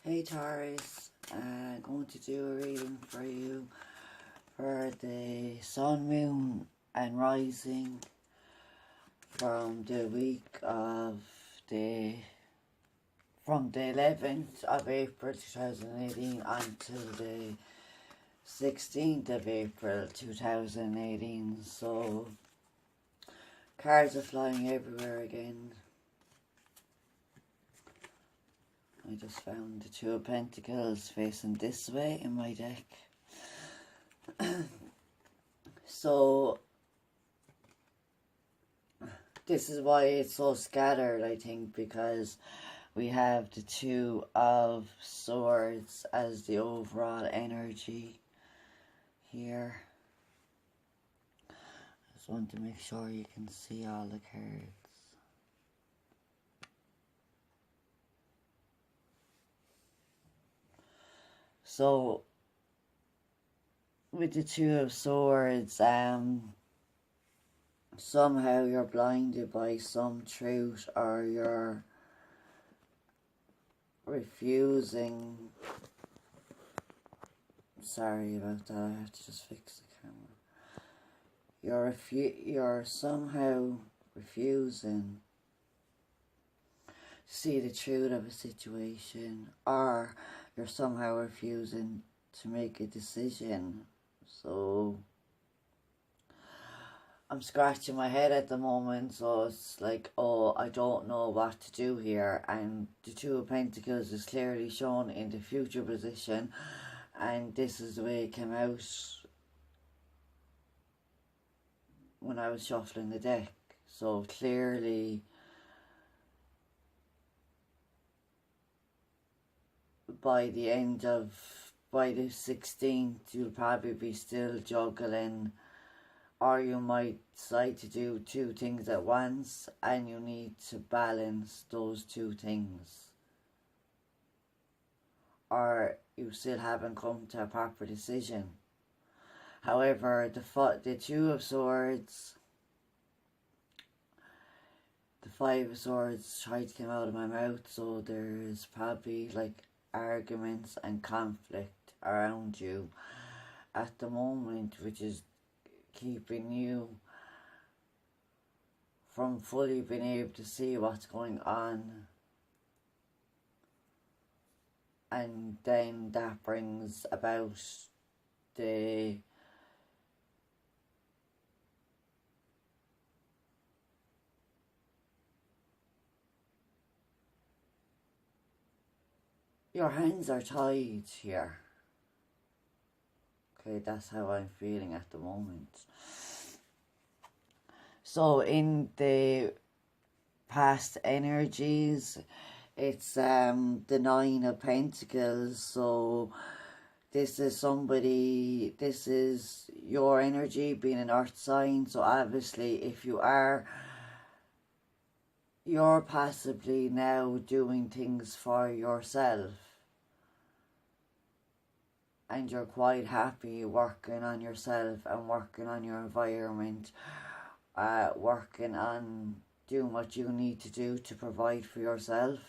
Hey Taurus, I'm going to do a reading for you for the sun, moon and rising from the week of from the 11th of April 2018 until the 16th of April 2018. So cards are flying everywhere again. I just found the Two of Pentacles facing this way in my deck. So this is why it's so scattered, I think, because we have the Two of Swords as the overall energy here. I just want to make sure you can see all the cards. So, with the Two of Swords, somehow you're blinded by some truth, or you're refusing. Sorry about that, I have to just fix the camera. You're somehow refusing to see the truth of a situation, or you're somehow refusing to make a decision. So I'm scratching my head at the moment, so it's like, oh, I don't know what to do here. And the Two of Pentacles is clearly shown in the future position, and this is the way it came out when I was shuffling the deck. So clearly by the 16th, you'll probably be still juggling, or you might decide to do two things at once, and you need to balance those two things. Or you still haven't come to a proper decision. However, the Two of Swords, the Five of Swords tried to come out of my mouth, so there's probably like arguments and conflict around you at the moment, which is keeping you from fully being able to see what's going on. And then that brings about your hands are tied here. Okay, that's how I'm feeling at the moment. So in the past energies, it's the Nine of Pentacles. So this is your energy being an earth sign. So obviously if you're possibly now doing things for yourself, and you're quite happy working on yourself and working on your environment, working on doing what you need to do to provide for yourself.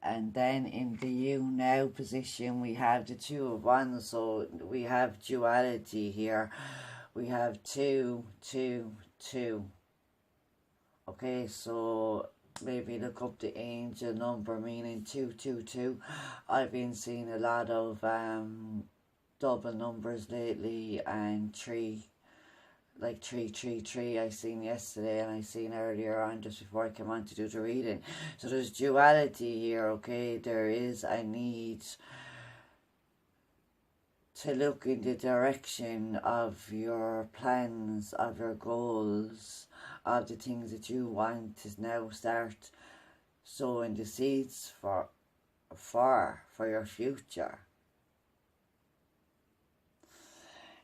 And then in the you now position, we have the Two of Wands. So we have duality here. We have two. Okay, so maybe look up the angel number, meaning 222. I've been seeing a lot of double numbers lately, and 3, like 333 I seen yesterday, and I seen earlier on just before I came on to do the reading. So there's duality here, okay? There is a need to look in the direction of your plans, of your goals, of the things that you want to now start sowing the seeds for your future.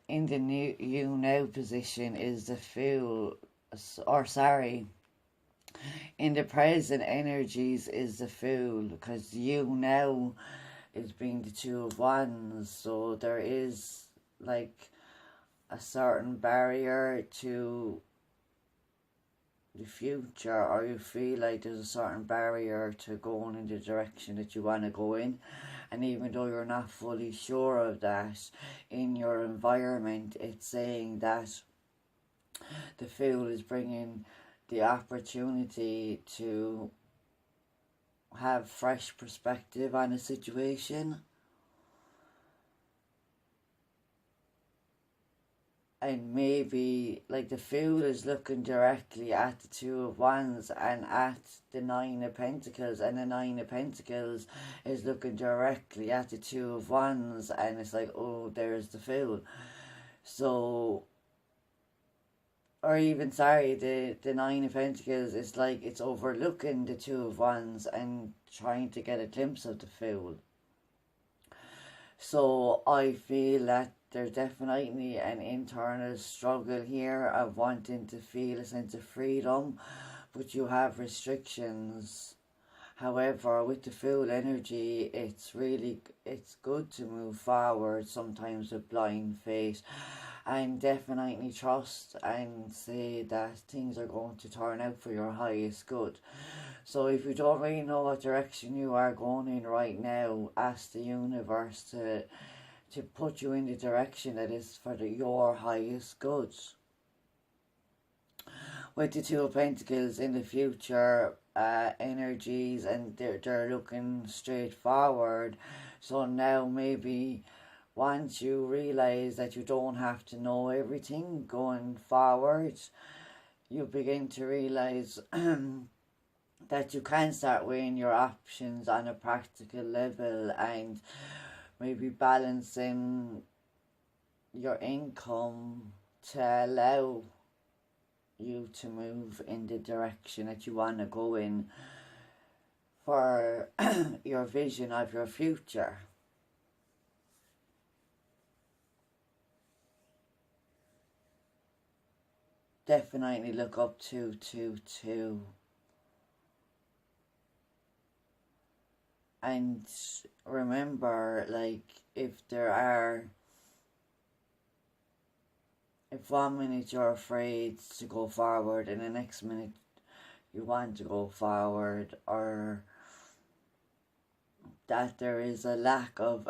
In the new you now position is the Fool, or sorry, in the present energies is the Fool, because you now is being the Two of Wands. So there is like a certain barrier to the future, or you feel like there's a certain barrier to going in the direction that you want to go in, and even though you're not fully sure of that, in your environment it's saying that the Fool is bringing the opportunity to have fresh perspective on a situation. And maybe like the Fool is looking directly at the Two of Wands and at the Nine of Pentacles, and the Nine of Pentacles is looking directly at the Two of Wands, and it's like, oh, there's the Fool. So, or even, sorry, the Nine of Pentacles is like it's overlooking the Two of Wands and trying to get a glimpse of the Fool. So I feel that there's definitely an internal struggle here of wanting to feel a sense of freedom, but you have restrictions. However, with the Fool energy, it's good to move forward sometimes with blind faith, and definitely trust and say that things are going to turn out for your highest good. So if you don't really know what direction you are going in right now, ask the universe to put you in the direction that is for your highest good. With the Two of Pentacles in the future energies, and they're looking straight forward. So now maybe once you realise that you don't have to know everything going forward, you begin to realise that you can start weighing your options on a practical level, and maybe balancing your income to allow you to move in the direction that you want to go in for your vision of your future. Definitely look up to 222. And remember, like, if 1 minute you're afraid to go forward and the next minute you want to go forward, or that there is a lack of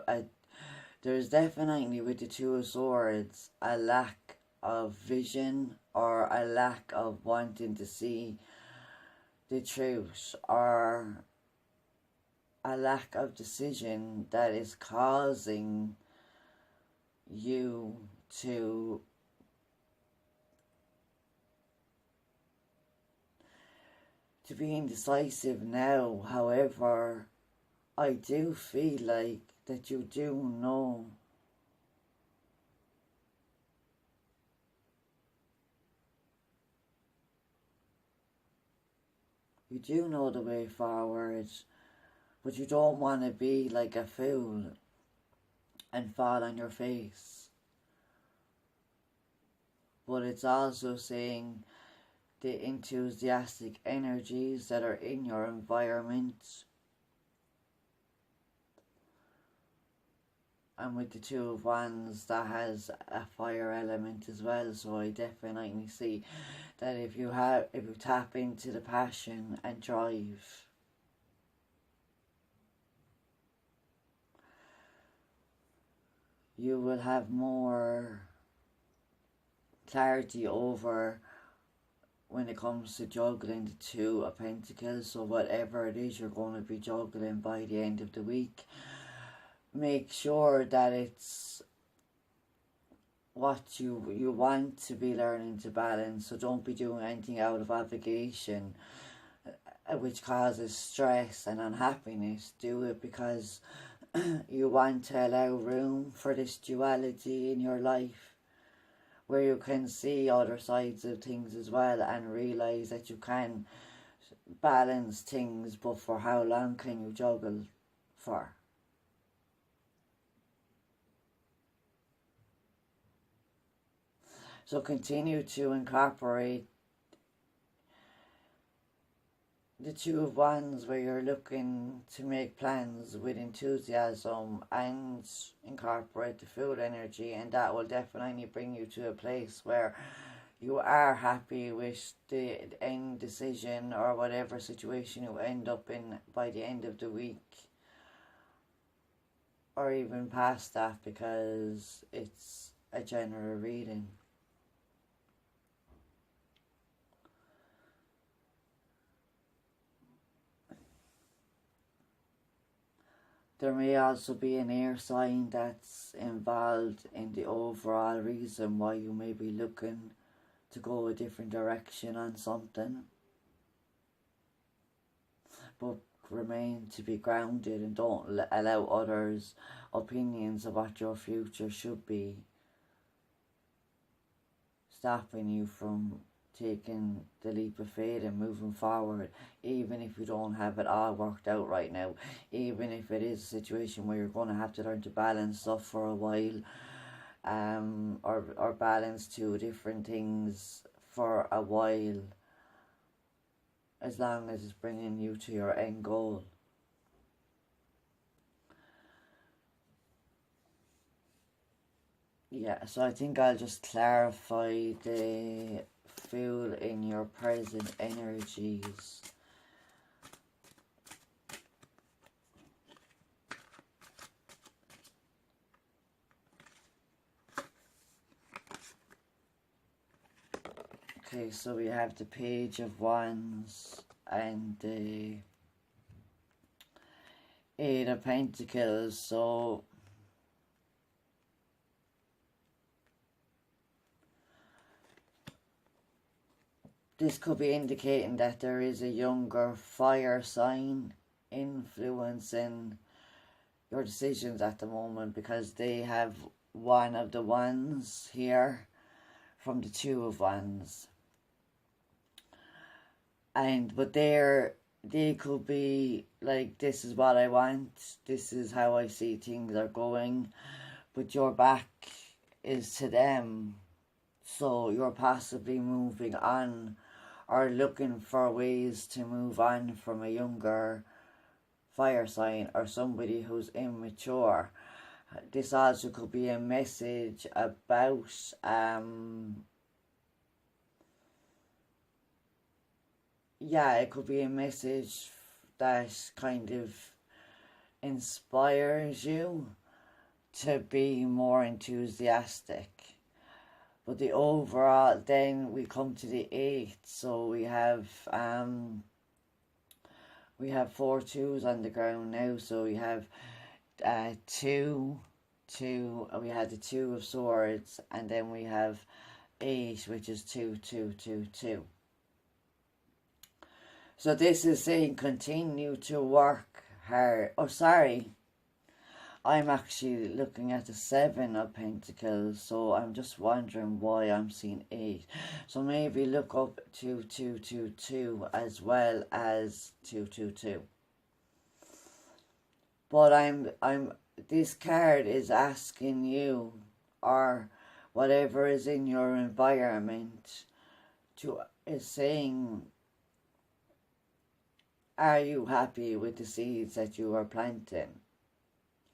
there's definitely with the Two of Swords a lack of vision, or a lack of wanting to see the truth, or a lack of decision that is causing you to be indecisive now. However, I do feel like that you do know the way forward, but you don't want to be like a fool and fall on your face. But it's also saying the enthusiastic energies that are in your environment. And with the Two of Wands, that has a fire element as well. So I definitely see that if you tap into the passion and drive, you will have more clarity over when it comes to juggling the Two of Pentacles. So whatever it is you're going to be juggling by the end of the week, make sure that it's what you want to be learning to balance. So don't be doing anything out of obligation which causes stress and unhappiness. Do it because you want to allow room for this duality in your life, where you can see other sides of things as well, and realise that you can balance things, but for how long can you juggle for? So continue to incorporate the Two of Wands, where you're looking to make plans with enthusiasm, and incorporate the Fool energy, and that will definitely bring you to a place where you are happy with the end decision or whatever situation you end up in by the end of the week, or even past that, because it's a general reading. There may also be an air sign that's involved in the overall reason why you may be looking to go a different direction on something. But remain to be grounded and don't allow others' opinions of what your future should be stopping you from taking the leap of faith and moving forward, even if you don't have it all worked out right now, even if it is a situation where you're going to have to learn to balance stuff for a while, or balance two different things for a while, as long as it's bringing you to your end goal. Yeah, so I think I'll just clarify the feel in your present energies. Okay, so we have the Page of Wands and the Eight of Pentacles. So this could be indicating that there is a younger fire sign influencing your decisions at the moment, because they have one of the Wands here from the Two of Wands. But they could be like, this is what I want, this is how I see things are going, but your back is to them. So you're possibly moving on or looking for ways to move on from a younger fire sign or somebody who's immature. This also could be a message about it could be a message that kind of inspires you to be more enthusiastic. But the overall, then we come to the 8th. So we have 4 2s on the ground now. So we have 2, we had the 2 of Swords, and then we have 8, which is 2 2 2 2. So this is saying continue to work hard. Oh, sorry. I'm actually looking at the 7 of Pentacles, so I'm just wondering why I'm seeing 8. So maybe look up 2 2 2 2 as well as 2 2 2. But this card is asking you, or whatever is in your environment, is saying, are you happy with the seeds that you are planting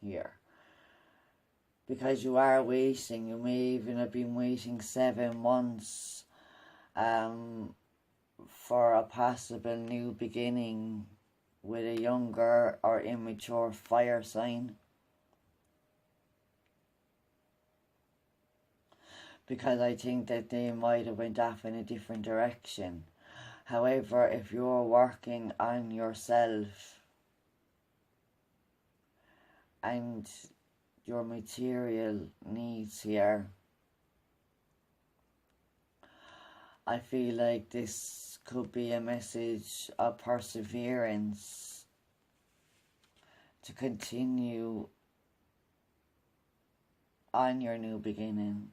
here? Because you are waiting. You may even have been waiting 7 months for a possible new beginning with a younger or immature fire sign. Because I think that they might have went off in a different direction. However, if you're working on yourself and your material needs here, I feel like this could be a message of perseverance to continue on your new beginning,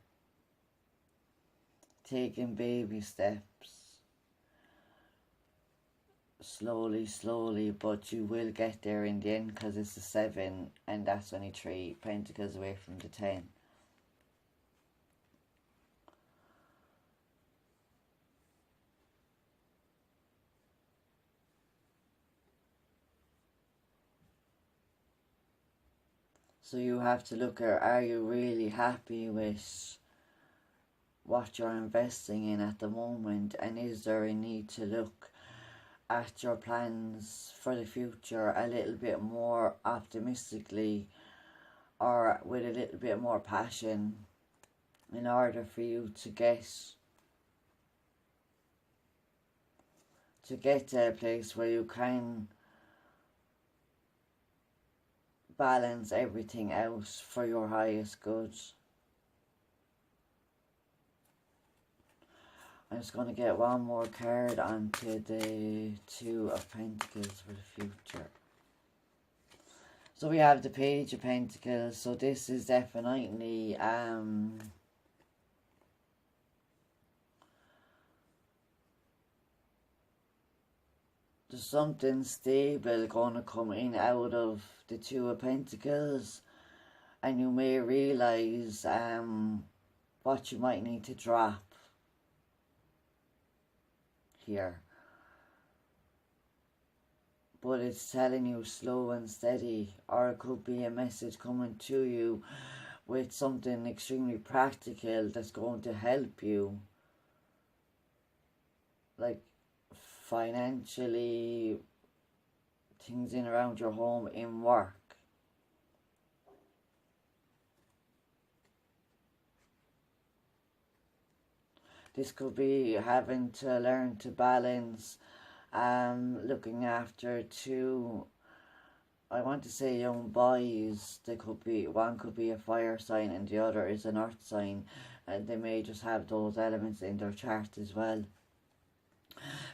taking baby steps. Slowly, but you will get there in the end, because it's the 7 and that's only 3 Pentacles away from the 10. So you have to look at, are you really happy with what you're investing in at the moment, and is there a need to look at your plans for the future a little bit more optimistically or with a little bit more passion in order for you to get to a place where you can balance everything out for your highest good. I'm just going to get one more card onto the Two of Pentacles for the future. So we have the Page of Pentacles. So this is definitely there's something stable going to come in out of the Two of Pentacles, and you may realize what you might need to drop here, but it's telling you slow and steady, or it could be a message coming to you with something extremely practical that's going to help you, like financially, things in around your home, in work. This could be having to learn to balance looking after two, I want to say, young boys. They could be, one could be a fire sign and the other is an earth sign, and they may just have those elements in their chart as well.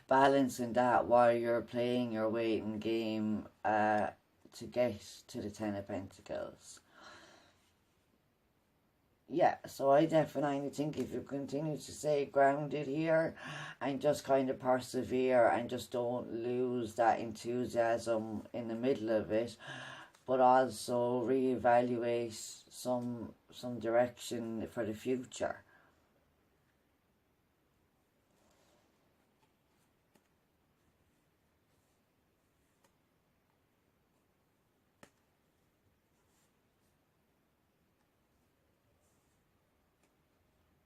Balancing that while you're playing your waiting game to get to the Ten of Pentacles. Yeah, so I definitely think if you continue to stay grounded here and just kind of persevere and just don't lose that enthusiasm in the middle of it, but also reevaluate some direction for the future.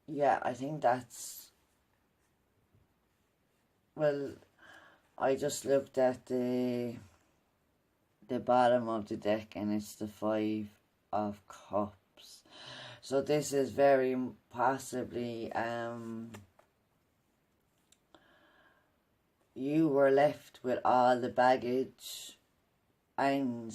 Yeah, I think that's, well, I just looked at the bottom of the deck and it's the Five of Cups. So this is very possibly you were left with all the baggage, and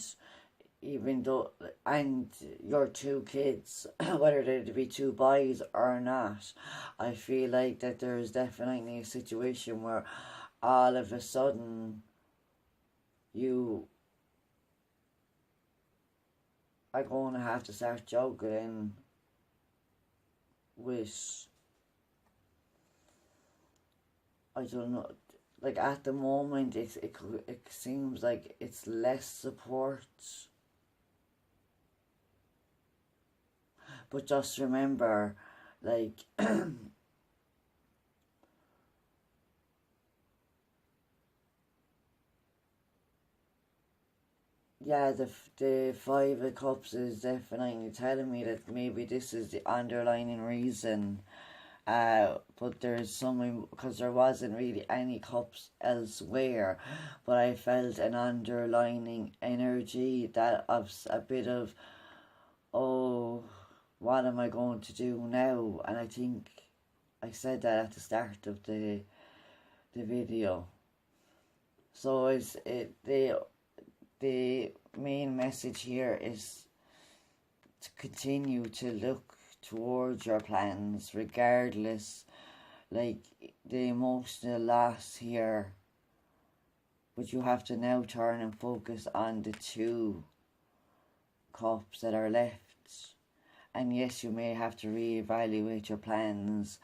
even though, and your two kids, whether they be two boys or not, I feel like that there's definitely a situation where all of a sudden you are going to have to start juggling with, I don't know, like at the moment it seems like it's less support. But just remember, like, yeah, the Five of Cups is definitely telling me that maybe this is the underlying reason. But there's some, because there wasn't really any cups elsewhere, but I felt an underlining energy that of a bit of, oh, what am I going to do now? And I think I said that at the start of the video. So the main message here is to continue to look towards your plans, regardless, like the emotional loss here. But you have to now turn and focus on the Two Cups that are left. And yes, you may have to reevaluate your plans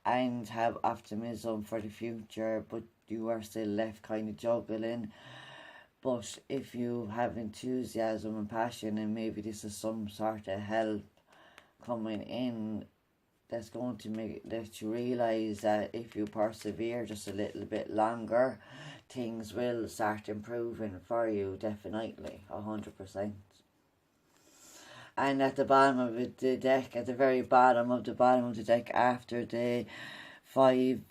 and have optimism for the future, but you are still left kind of juggling. But if you have enthusiasm and passion, and maybe this is some sort of help coming in, that's going to let you realise that if you persevere just a little bit longer, things will start improving for you, definitely, 100%. And at the bottom of the deck, at the very bottom of the deck, after the 5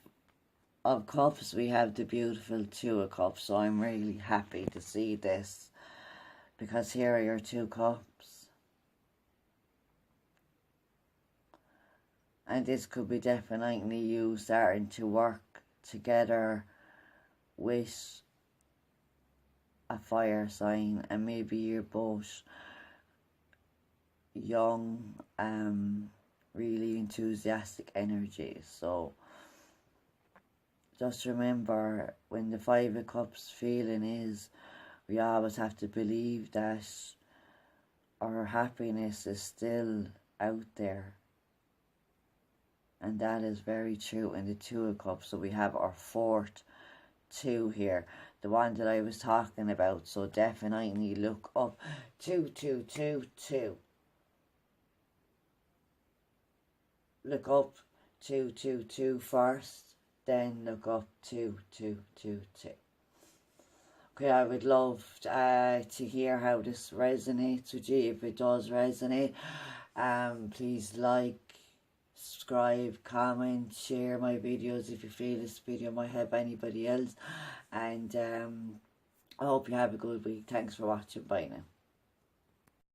of Cups, we have the beautiful 2 of Cups. So I'm really happy to see this, because here are your 2 cups. And this could be definitely you starting to work together with a fire sign, and maybe you're both young, really enthusiastic energy. So just remember, when the 5 of Cups feeling is, we always have to believe that our happiness is still out there. And that is very true in the 2 of Cups. So we have our 4th 2 here, the one that I was talking about. So definitely look up 2222. Look up 222 first, then look up 2222. Okay, I would love to hear how this resonates with you. If it does resonate, please like, subscribe, comment, share my videos if you feel this video might help anybody else. And I hope you have a good week. Thanks for watching. Bye now.